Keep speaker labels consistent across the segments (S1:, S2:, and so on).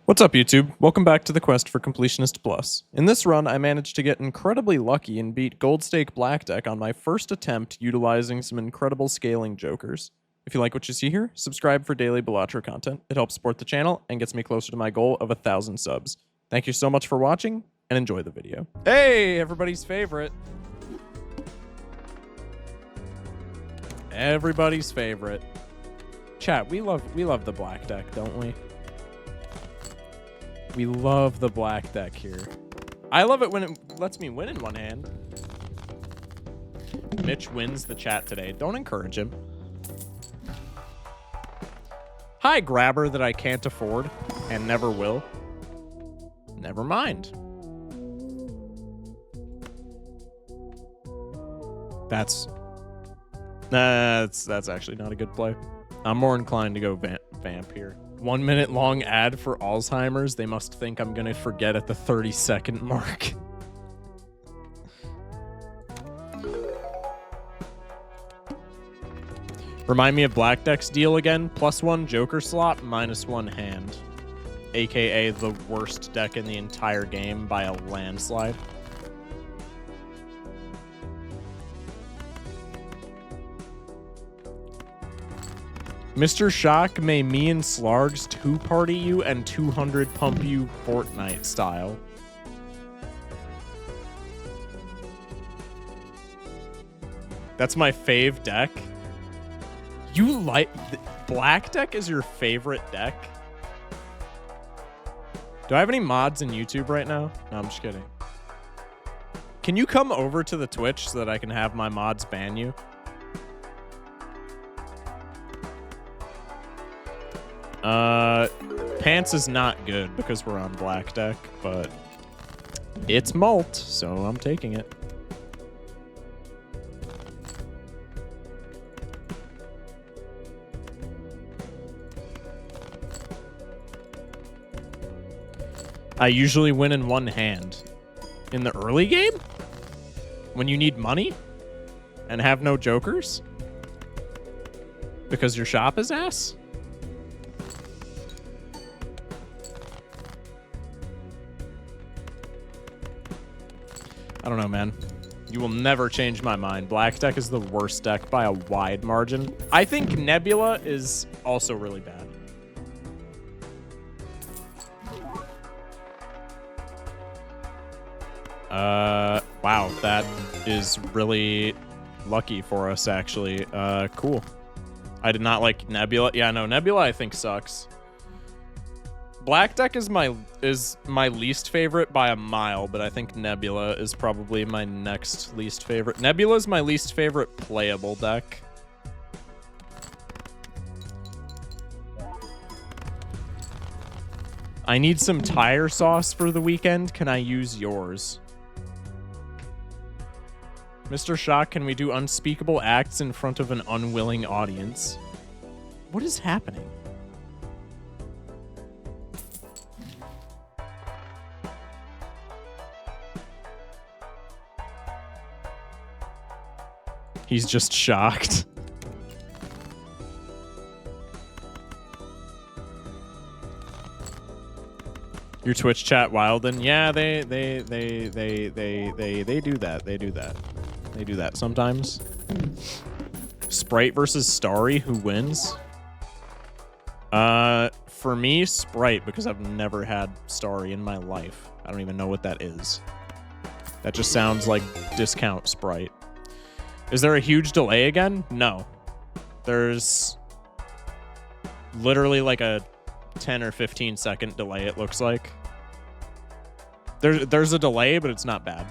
S1: What's up, YouTube? Welcome back to the quest for Completionist Plus. In this run, I managed to get incredibly lucky and beat Gold Stake Black Deck on my first attempt utilizing some incredible scaling jokers. If you like what you see here, subscribe for daily Balatro content. It helps support the channel and gets me closer to my goal of 1,000 subs. Thank you so much for watching, and enjoy the video. Hey, everybody's favorite. Everybody's favorite. Chat, we love the Black Deck, don't we? We love the Black Deck here. I love it when it lets me win in one hand. Mitch wins the chat today. Don't encourage him. Hi, grabber that I can't afford and never will. Never mind. That's actually not a good play. I'm more inclined to go Vamp here. 1 minute long ad for Alzheimer's. They must think I'm gonna forget at the 30-second mark. Remind me of Black Deck's deal again. +1 Joker slot, -1 hand. AKA the worst deck in the entire game by a landslide. Mr. Shock, may me and Slargs 2-party you and 200 pump you Fortnite style. That's my fave deck. You like... Black Deck is your favorite deck? Do I have any mods in YouTube right now? No, I'm just kidding. Can you come over to the Twitch so that I can have my mods ban you? Pants is not good because we're on Black Deck, but it's mult, so I'm taking it. I usually win in one hand. In the early game? When you need money? And have no jokers? Because your shop is ass? I don't know, man. You will never change my mind. Black Deck is the worst deck by a wide margin. I think Nebula is also really bad. Wow, that is really lucky for us, actually. Cool. I did not like Nebula. Yeah, no, Nebula I think sucks. Black Deck is my least favorite by a mile, but I think Nebula is probably my next least favorite. Nebula is my least favorite playable deck. I need some tire sauce for the weekend. Can I use yours? Mr. Shock, can we do unspeakable acts in front of an unwilling audience? What is happening? He's just shocked. Your Twitch chat Wilden. Yeah, they do that. They do that. They do that sometimes. Sprite versus Starry, who wins? For me, Sprite, because I've never had Starry in my life. I don't even know what that is. That just sounds like discount Sprite. Is there a huge delay again? No. There's literally like a 10 or 15 second delay, it looks like. There's a delay, but it's not bad.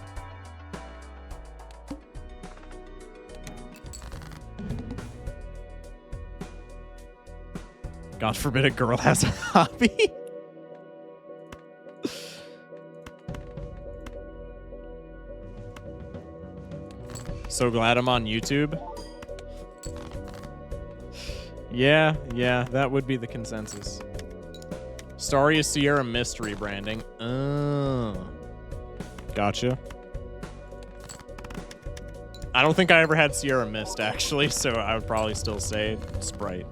S1: God forbid a girl has a hobby. So glad I'm on YouTube. Yeah, that would be the consensus. Starry is Sierra Mist rebranding. Oh. Gotcha. I don't think I ever had Sierra Mist, actually, so I would probably still say Sprite.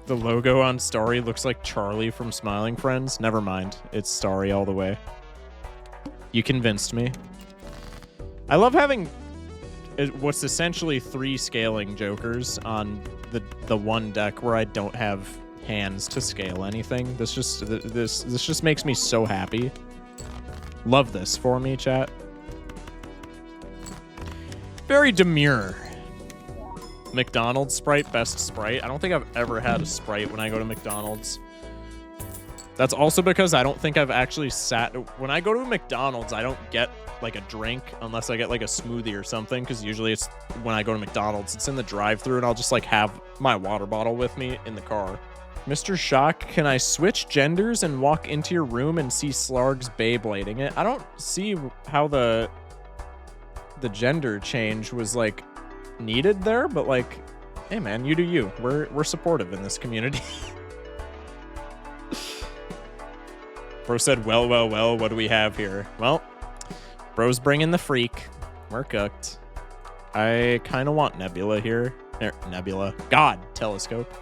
S1: The logo on Starry looks like Charlie from Smiling Friends. Never mind. It's Starry all the way. You convinced me. I love having what's essentially 3 scaling jokers on the one deck where I don't have hands to scale anything. This just makes me so happy. Love this for me, chat. Very demure. McDonald's Sprite, best Sprite. I don't think I've ever had a Sprite when I go to McDonald's. That's also because I don't think I've actually sat... When I go to a McDonald's, I don't get, like, a drink unless I get, like, a smoothie or something, because usually it's when I go to McDonald's, it's in the drive-thru, and I'll just, like, have my water bottle with me in the car. Mr. Shock, can I switch genders and walk into your room and see Slarg's Beyblading it? I don't see how the gender change was, like, needed there, but, like, hey, man, you do you. We're supportive in this community. Bro said, well, what do we have here? Well, bro's bringing the freak. We're cooked. I kind of want Nebula here. Nebula. God, Telescope.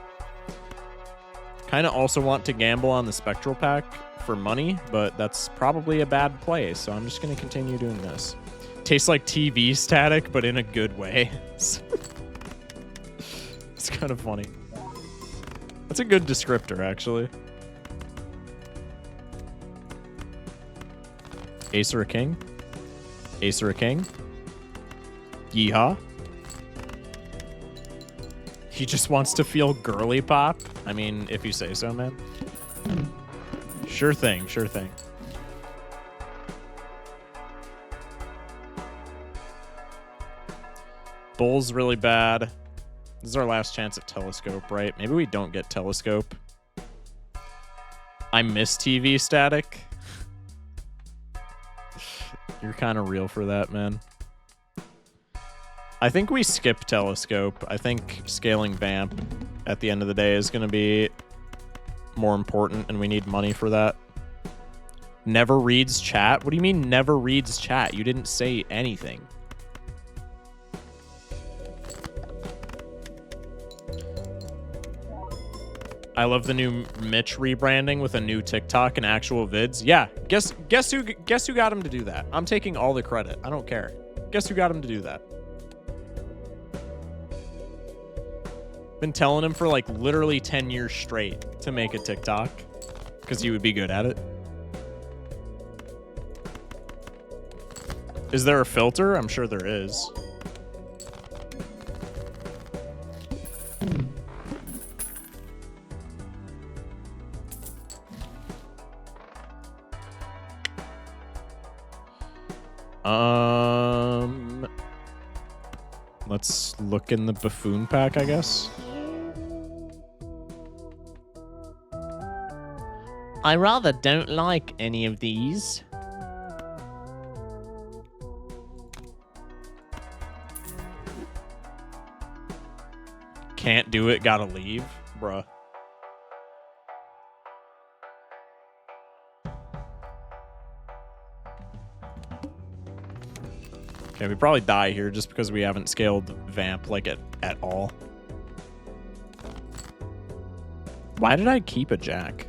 S1: Kind of also want to gamble on the Spectral Pack for money, but that's probably a bad play, so I'm just going to continue doing this. Tastes like TV static, but in a good way. It's kind of funny. That's a good descriptor, actually. Ace or a king? Ace or a king? Yeehaw. He just wants to feel girly pop? I mean, if you say so, man. Sure thing, sure thing. Bull's really bad. This is our last chance at Telescope, right? Maybe we don't get Telescope. I miss TV static. You're kind of real for that, man. I think we skip Telescope. I think scaling Vamp at the end of the day is going to be more important, and we need money for that. Never reads chat? What do you mean never reads chat? You didn't say anything. I love the new Mitch rebranding with a new TikTok and actual vids. Yeah, guess who got him to do that? I'm taking all the credit. I don't care. Guess who got him to do that? Been telling him for like literally 10 years straight to make a TikTok because he would be good at it. Is there a filter? I'm sure there is. Let's look in the buffoon pack, I guess. I rather don't like any of these. Can't do it, gotta leave, bruh. Okay, we probably die here just because we haven't scaled Vamp like at all. Why did I keep a jack?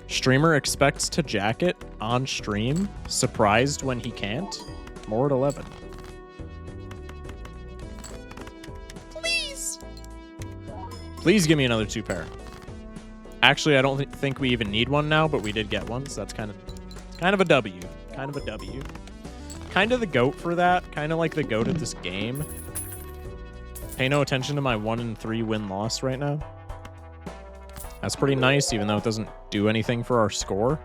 S1: Streamer expects to jack it on stream, surprised when he can't. More at 11. Please. Please give me another 2-pair. Actually, I don't think we even need one now, but we did get one, so that's kind of a W. Kind of a W. Kind of the GOAT for that. Kind of like the GOAT at this game. Pay no attention to my 1-3 win-loss right now. That's pretty nice, even though it doesn't do anything for our score.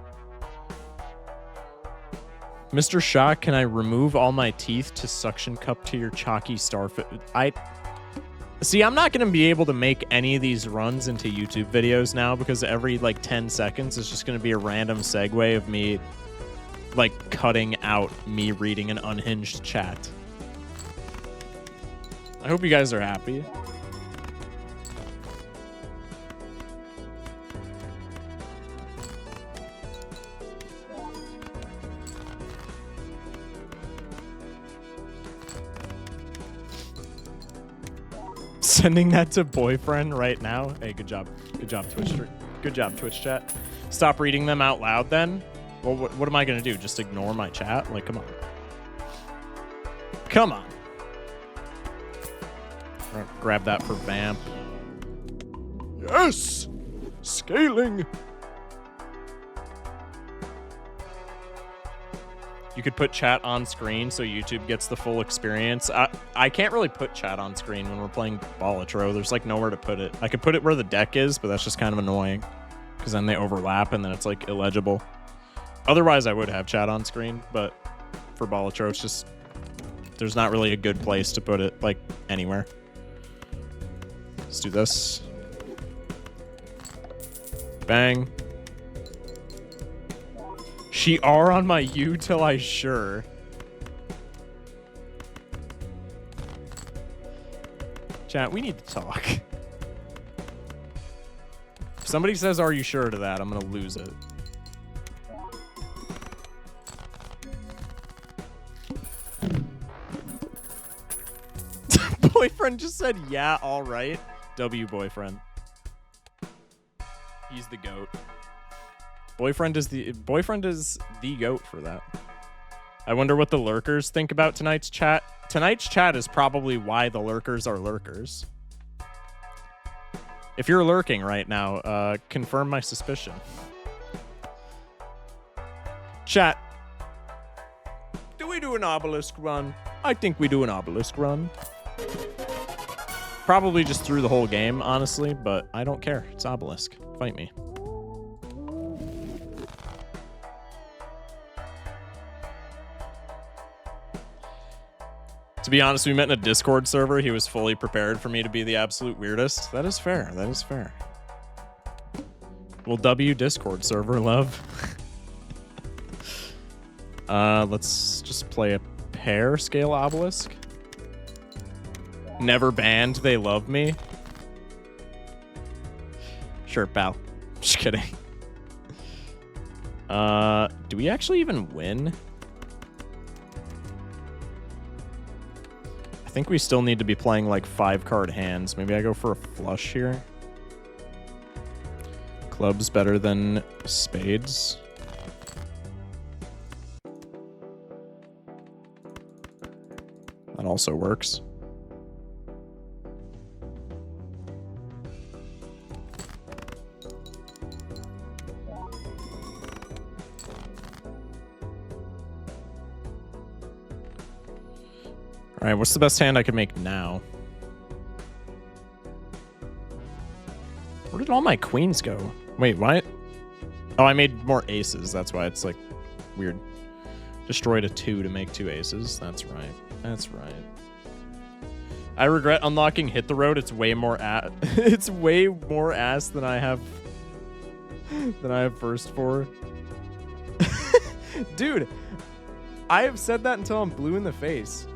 S1: Mr. Shock, can I remove all my teeth to suction cup to your chalky starfish? See, I'm not going to be able to make any of these runs into YouTube videos now because every, like, 10 seconds is just going to be a random segue of me, like, cutting out me reading an unhinged chat. I hope you guys are happy. Sending that to boyfriend right now. Hey, good job. Good job, Twitch. Good job, Twitch chat. Stop reading them out loud then. Well, what am I going to do? Just ignore my chat? Like, come on. Come on. Grab that for Vamp. Yes! Scaling! You could put chat on screen so YouTube gets the full experience. I can't really put chat on screen when we're playing Balatro. There's like nowhere to put it. I could put it where the deck is, but that's just kind of annoying because then they overlap and then it's like illegible. Otherwise, I would have chat on screen, but for Balatro, it's just there's not really a good place to put it like anywhere. Let's do this. Bang. She are on my U till I sure. Chat, we need to talk. If somebody says, "Are you sure?" to that, I'm gonna lose it. Boyfriend just said, "Yeah, all right." W boyfriend. He's the GOAT. Boyfriend is the GOAT for that. I wonder what the lurkers think about tonight's chat. Tonight's chat is probably why the lurkers are lurkers. If you're lurking right now, confirm my suspicion. Chat. Do we do an obelisk run? I think we do an obelisk run. Probably just through the whole game, honestly, but I don't care. It's obelisk. Fight me. To be honest, we met in a Discord server. He was fully prepared for me to be the absolute weirdest. That is fair. That is fair. Well, W Discord server, love. Let's just play a pair scale obelisk. Never banned, they love me. Sure, pal. Just kidding. Do we actually even win? I think we still need to be playing like 5-card hands. Maybe I go for a flush here. Clubs better than spades. That also works. All right, what's the best hand I could make now? Where did all my queens go? Wait, what? Oh, I made more aces. That's why it's like weird. Destroyed a 2 to make 2 aces. That's right. That's right. I regret unlocking Hit the Road. It's way more it's way more ass than I have first for. Dude, I have said that until I'm blue in the face.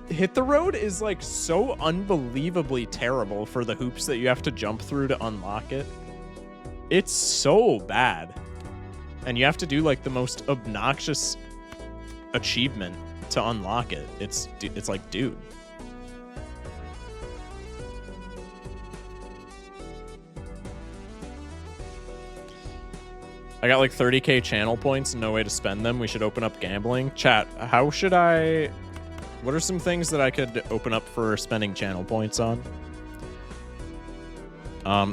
S1: Hit the Road is like so unbelievably terrible for the hoops that you have to jump through to unlock it. It's so bad. And you have to do like the most obnoxious achievement to unlock it. It's like, dude. I got like 30k channel points and no way to spend them. We should open up gambling. Chat, how should I... What are some things that I could open up for spending channel points on?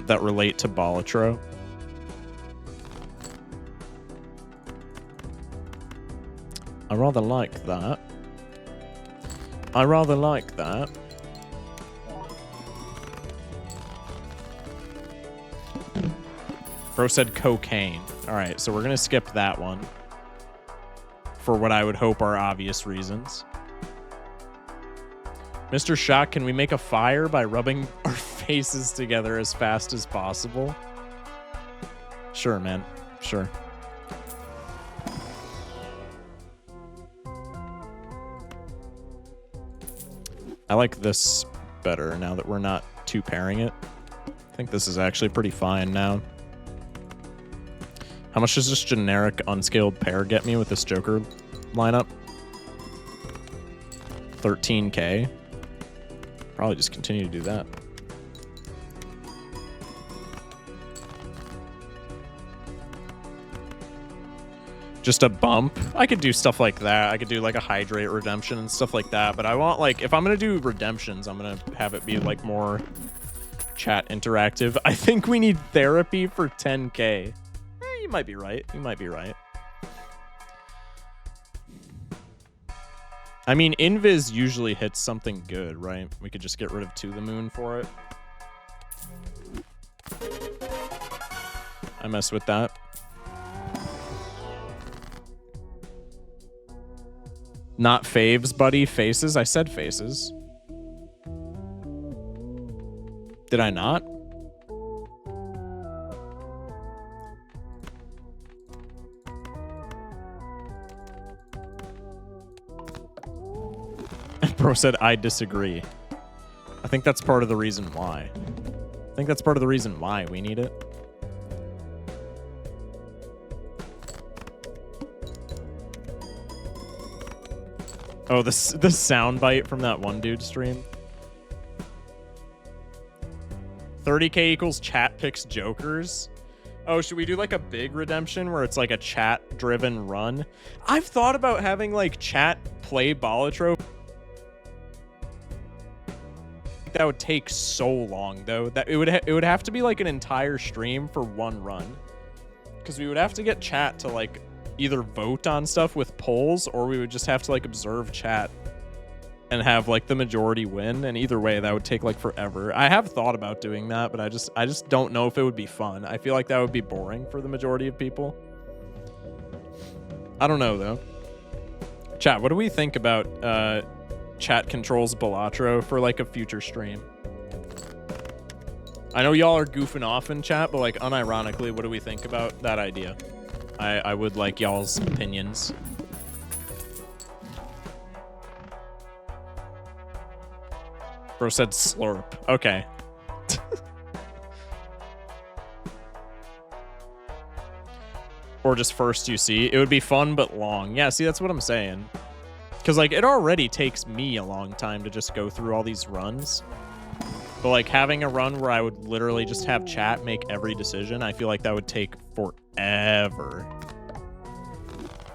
S1: That relate to Balatro. I rather like that. I rather like that. Bro said cocaine. Alright, so we're gonna skip that one. For what I would hope are obvious reasons. Mr. Shock, can we make a fire by rubbing our faces together as fast as possible? Sure, man. Sure. I like this better now that we're not two pairing it. I think this is actually pretty fine now. How much does this generic unscaled pair get me with this Joker lineup? 13k. Probably just continue to do that. Just a bump. I could do stuff like that. I could do like a hydrate redemption and stuff like that. But I want like, if I'm going to do redemptions, I'm going to have it be like more chat interactive. I think we need therapy for 10K. You might be right. You might be right. I mean, Invis usually hits something good, right? We could just get rid of To the Moon for it. I mess with that. Not faves, buddy. Faces? I said faces. Did I not? Bro said, I disagree. I think that's part of the reason why. I think that's part of the reason why we need it. Oh, the soundbite from that one dude stream. 30K equals chat picks jokers. Oh, should we do like a big redemption where it's like a chat-driven run? I've thought about having like chat play Balatro. That would take so long though. That it would have to be like an entire stream for one run. Because we would have to get chat to like either vote on stuff with polls, or we would just have to like observe chat and have like the majority win, and either way that would take like forever. I have thought about doing that, but I just don't know if it would be fun. I feel like that would be boring for the majority of people. I don't know though. Chat, what do we think about chat controls Balatro for like a future stream? I know y'all are goofing off in chat, but like unironically, what do we think about that idea? I would like y'all's opinions. Bro said slurp. Okay. Or just first you see. It would be fun but long. Yeah, see, that's what I'm saying. Because like it already takes me a long time to just go through all these runs. But like having a run where I would literally just have chat make every decision, I feel like that would take forever.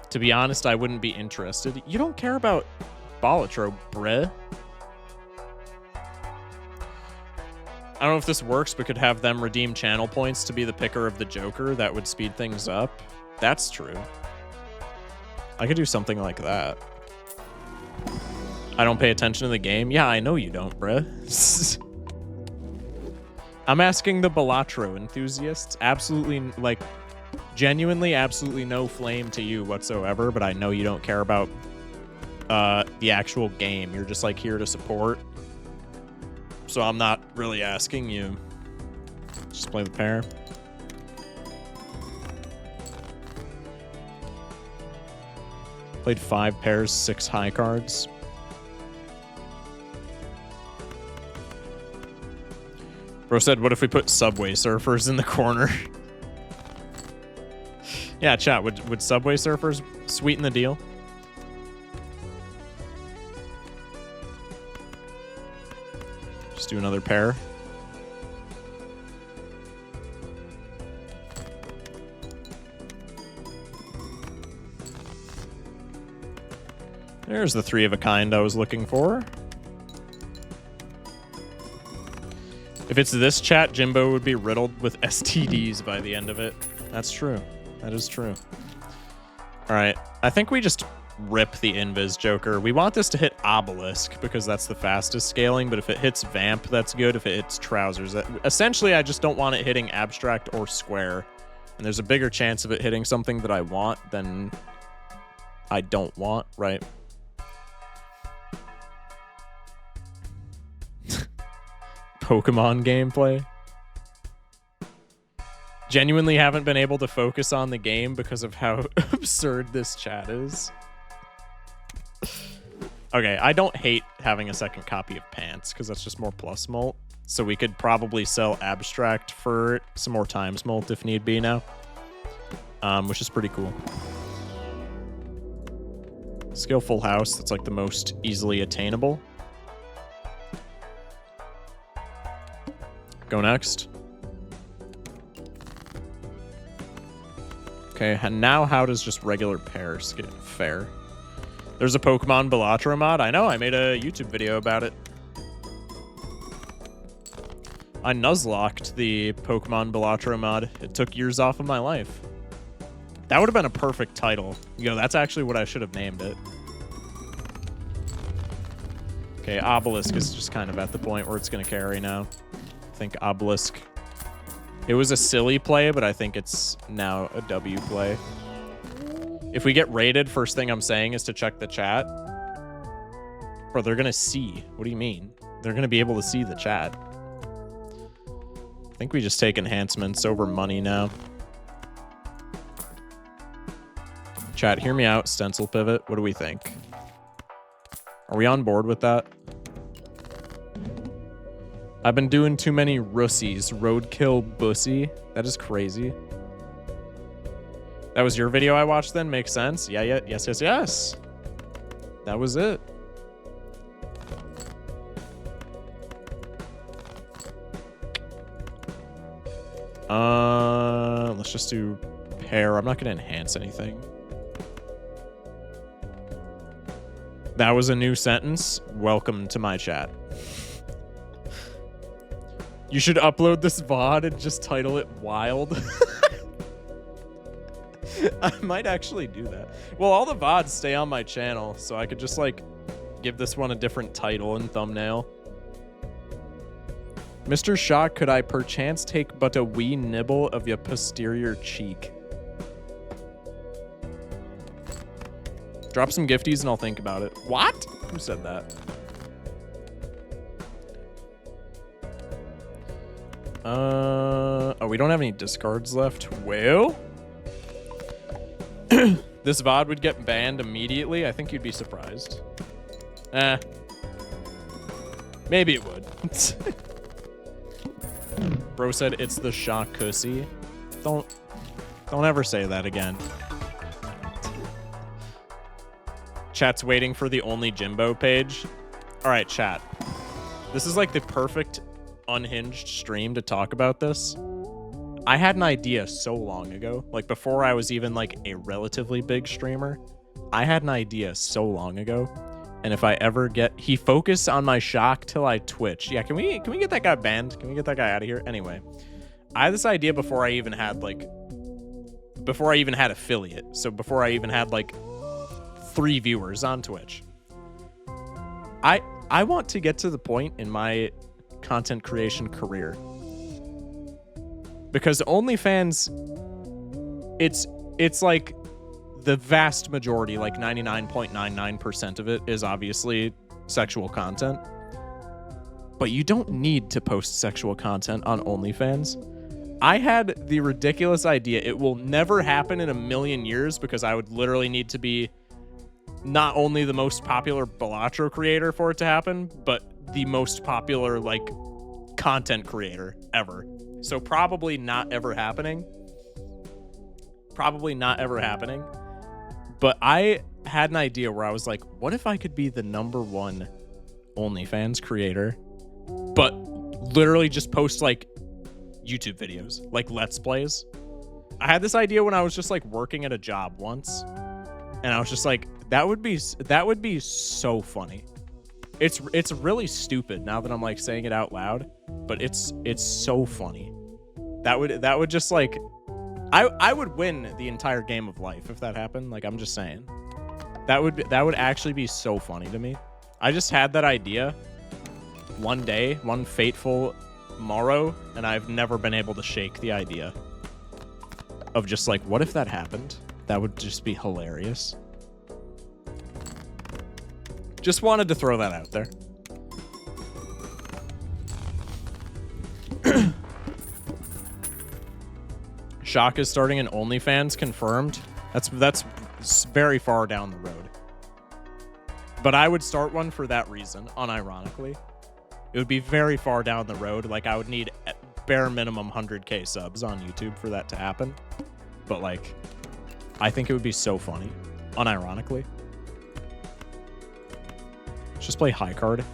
S1: To be honest, I wouldn't be interested. You don't care about Balatro, bruh. I don't know if this works, but could have them redeem channel points to be the picker of the Joker. That would speed things up. That's true. I could do something like that. I don't pay attention to the game. Yeah, I know you don't, bruh. I'm asking the Balatro enthusiasts. Absolutely, like, genuinely, absolutely no flame to you whatsoever, but I know you don't care about the actual game. You're just, like, here to support. So I'm not really asking you. Just play the pair. Played 5 pairs, 6 high cards. Bro said, what if we put Subway Surfers in the corner? Yeah, chat, would Subway Surfers sweeten the deal? Just do another pair. There's the 3 of a kind I was looking for. If it's this chat, Jimbo would be riddled with STDs by the end of it. That's true. That is true. All right. I think we just rip the Invis Joker. We want this to hit Obelisk because that's the fastest scaling, but if it hits Vamp, that's good. If it hits Trousers, essentially I just don't want it hitting Abstract or Square. And there's a bigger chance of it hitting something that I want than I don't want, right? Pokemon gameplay. Genuinely haven't been able to focus on the game because of how absurd this chat is. Okay, I don't hate having a second copy of Pants because that's just more plus molt. So we could probably sell Abstract for some more times molt if need be now. Which is pretty cool. Scale Full House, that's like the most easily attainable. Go next. Okay, and now how does just regular pairs get fair? There's a Pokemon Balatro mod. I know, I made a YouTube video about it. I nuzlocked the Pokemon Balatro mod. It took years off of my life. That would have been a perfect title. You know, that's actually what I should have named it. Okay, Obelisk is just kind of at the point where it's going to carry now. I think Obelisk. It was a silly play, but I think it's now a W play. If we get raided, first thing I'm saying is to check the chat. Bro, they're going to see. What do you mean? They're going to be able to see the chat. I think we just take enhancements over money now. Chat, hear me out. Stencil pivot. What do we think? Are we on board with that? I've been doing too many Russies. Roadkill bussy. That is crazy. That was your video I watched then? Makes sense. Yeah, yeah, yes, yes, yes. That was it. Let's just do pair. I'm not going to enhance anything. That was a new sentence. Welcome to my chat. You should upload this VOD and just title it Wild. I might actually do that. Well, all the VODs stay on my channel, so I could just, like, give this one a different title and thumbnail. Mr. Shock, could I perchance take but a wee nibble of your posterior cheek? Drop some gifties and I'll think about it. What? Who said that? Oh, we don't have any discards left. Well, this VOD would get banned immediately. I think you'd be surprised. Maybe it would. Bro said it's the shock cussy. Don't ever say that again. Chat's waiting for the only Jimbo page. All right, chat. This is like the perfect unhinged stream to talk about this. I had an idea so long ago, like before I was even like a relatively big streamer. I had an idea so long ago, and if I ever get he focused on my shock till I twitch. Yeah, can we get that guy banned? Can we get that guy out of here? Anyway, I had this idea before I even had affiliate. So before I even had like 3 viewers on Twitch. I want to get to the point in my content creation career, because OnlyFans, it's like the vast majority, like 99.99% of it is obviously sexual content, but you don't need to post sexual content on OnlyFans. I had the ridiculous idea. It will never happen in a million years, because I would literally need to be not only the most popular Balatro creator for it to happen, but the most popular, like, content creator ever. So probably not ever happening. Probably not ever happening. But I had an idea where I was like, what if I could be the #1 OnlyFans creator, but literally just post, like, YouTube videos, like Let's Plays? I had this idea when I was just, like, working at a job once, and I was just like, that would be so funny. It's really stupid now that I'm like saying it out loud, but it's so funny. That would just like, I would win the entire game of life if that happened. Like, I'm just saying, that would actually be so funny to me. I just had that idea one day, one fateful morrow, and I've never been able to shake the idea of just like, what if that happened? That would just be hilarious. Just wanted to throw that out there. Shock is starting an OnlyFans, confirmed. That's very far down the road. But I would start one for that reason, unironically. It would be very far down the road. Like, I would need bare minimum 100K subs on YouTube for that to happen. But like, I think it would be so funny, unironically. Let's just play high card.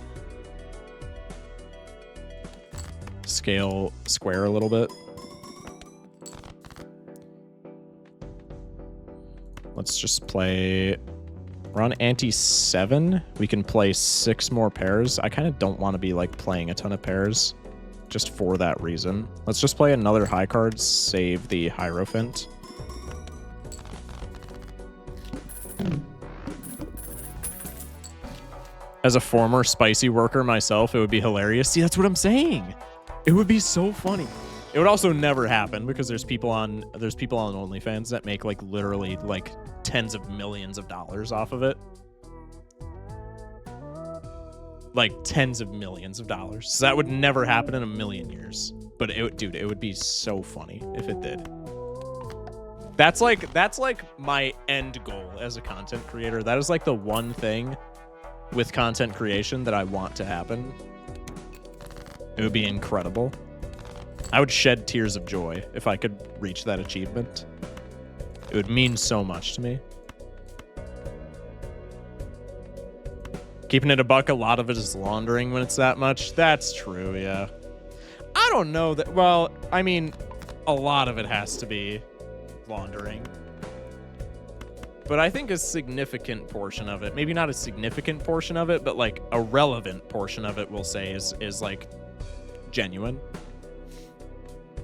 S1: scale square a little bit. Let's just play... We're on ante 7. We can play 6 more pairs. I kind of don't want to be like playing a ton of pairs just for that reason. Let's just play another high card, save the Hierophant. As a former spicy worker myself, it would be hilarious. See, that's what I'm saying. It would be so funny. It would also never happen because there's people on OnlyFans that make like literally like tens of millions of dollars off of it. Like tens of millions of dollars. So that would never happen in a million years. But it would be so funny if it did. That's like my end goal as a content creator. That is like the one thing with content creation that I want to happen. It would be incredible. I would shed tears of joy if I could reach that achievement. It would mean so much to me. Keeping it a buck, a lot of it is laundering when it's that much. That's true, yeah. I don't know that... Well, I mean, a lot of it has to be laundering. But I think a significant portion of it, maybe not a significant portion of it, but like a relevant portion of it, we'll say, is like genuine.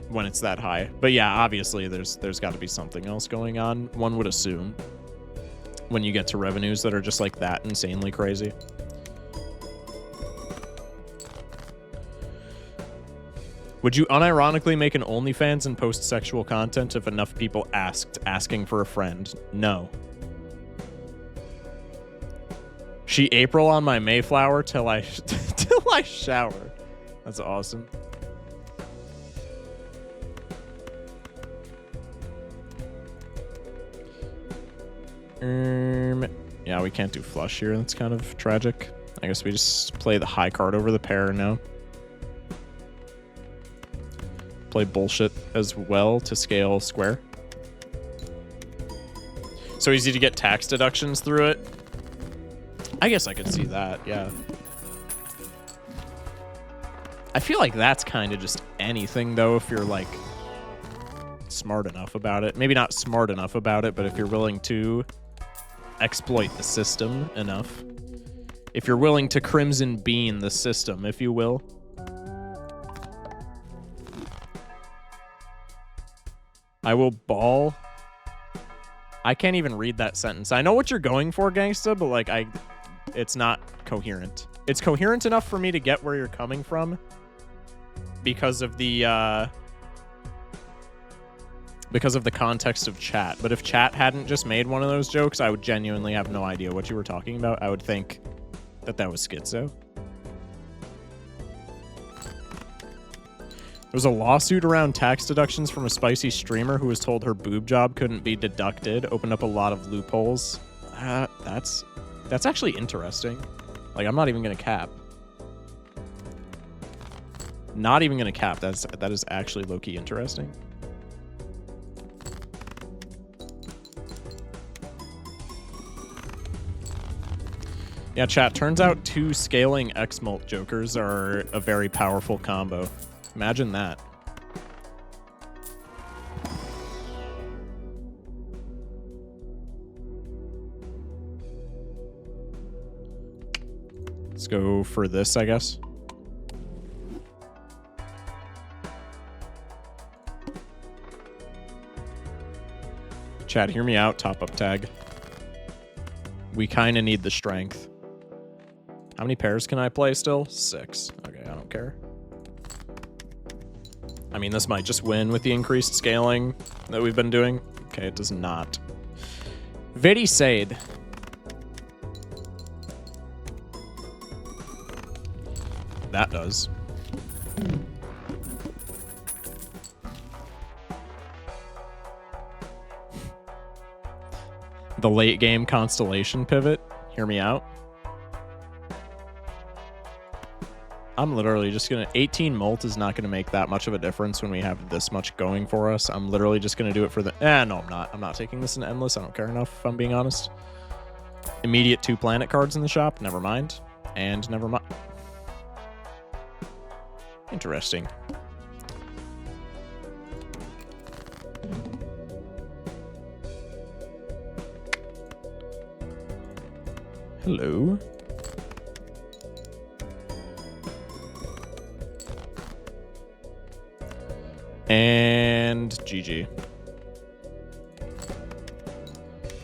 S1: When it's that high. But yeah, obviously there's got to be something else going on, one would assume, when you get to revenues that are just like that insanely crazy. Would you unironically make an OnlyFans and post sexual content if enough people asking for a friend? No. She April on my Mayflower till I shower. That's awesome. Yeah, we can't do flush here. That's kind of tragic. I guess we just play the high card over the pair now. Play bullshit as well to scale square. So easy to get tax deductions through it. I guess I could see that, yeah. I feel like that's kind of just anything, though, if you're, like, smart enough about it. Maybe not smart enough about it, but if you're willing to exploit the system enough. If you're willing to crimson bean the system, if you will. I will ball. I can't even read that sentence. I know what you're going for, gangsta, but like it's not coherent. It's coherent enough for me to get where you're coming from because of the context of chat. But if chat hadn't just made one of those jokes, I would genuinely have no idea what you were talking about. I would think that was schizo. There was a lawsuit around tax deductions from a spicy streamer who was told her boob job couldn't be deducted. Opened up a lot of loopholes. That's actually interesting. Like, I'm not even gonna cap. Not even gonna cap. That is actually low-key interesting. Yeah, chat. Turns out 2 scaling X-Molt jokers are a very powerful combo. Imagine that. Let's go for this, I guess. Chat, hear me out, top up tag. We kind of need the strength. How many pairs can I play still? 6. Okay, I don't care. I mean, this might just win with the increased scaling that we've been doing. Okay, it does not. Very sad. That does. The late game constellation pivot. Hear me out. I'm literally just gonna... 18 molt is not gonna make that much of a difference when we have this much going for us. I'm literally just gonna do it for the... no, I'm not. I'm not taking this in endless. I don't care enough, if I'm being honest. Immediate 2 planet cards in the shop. Never mind. And never mind. Interesting. Hello. And GG.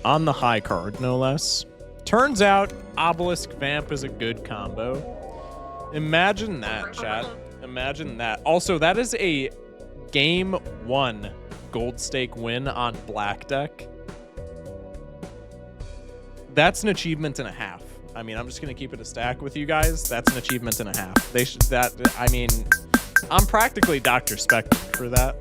S1: On the high card, no less. Turns out Obelisk Vamp is a good combo. Imagine that, chat. Imagine that. Also, that is a game 1 gold stake win on black deck. That's an achievement and a half. I mean, I'm just gonna keep it a stack with you guys. That's an achievement and a half. They should, that, I mean, I'm practically Dr. Spectre for that.